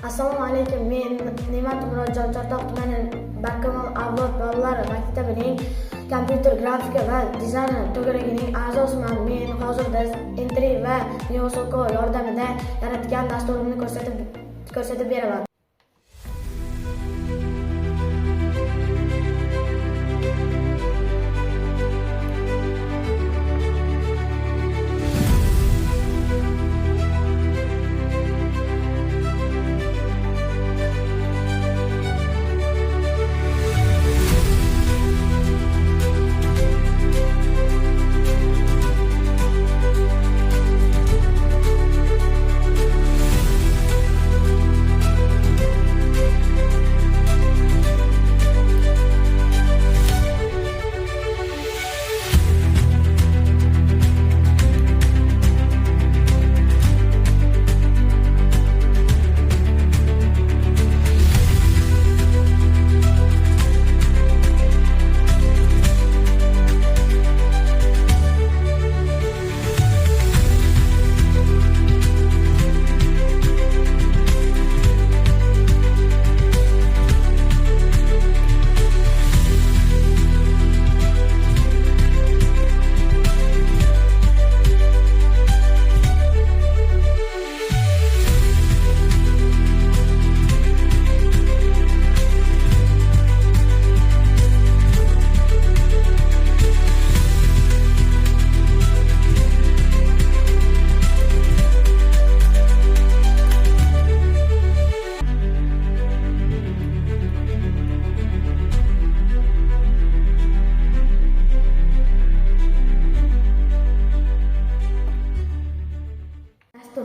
Assalomu alaykum. Men Ne'mat Murodjon Chortoq tumani Barkamol avlod bolalar maktabining kompyuter grafika va dizayni to'garagining a'zosiman. Men hozirda Entry va Neosoko yordamida yaratgan dasturimni ko'rsatib beraman.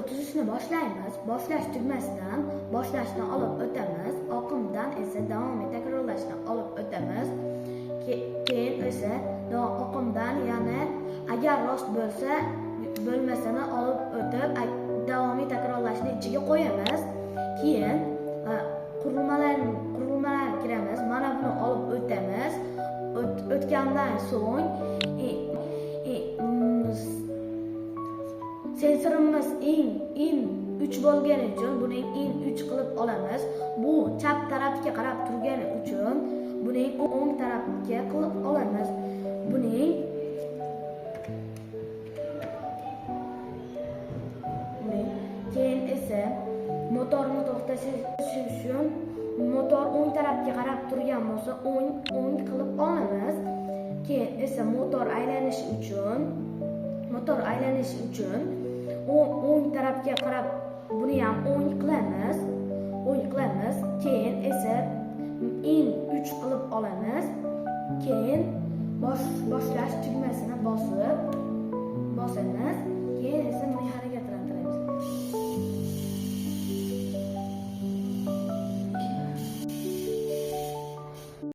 Tuzishni boshlaymiz. Boshlash tugmasidan boshlashni olib o'tamiz. Oqimdan esa davomiy takrorlashni olib o'tamiz. Keyin esa oqimdan, ya'ni agar rost bo'lsa, bo'lmasini olib o'tib, davomiy takrorlashni ichiga qo'yamiz. Keyin qurilmalar kiramiz. Mana buni olib o'tamiz. O'tgandan so'ng sensorimiz in 3 bo'lgani uchun buni in 3 qilib olamiz. Bu chap tarafga qarab turgani uchun buni o'ng tarafga qilib olamiz. Keyin esa motorni to'xtatish uchun motor o'ng tarafga qarab turgan bo'lsa o'ng qilib olamiz. Keyin esa motor aylanishi uchun o'ng tarafga qarab buni ham o'ng qilamiz. Keyin esa in 3 qilib olamiz. Keyin boshlash tugmasini bosib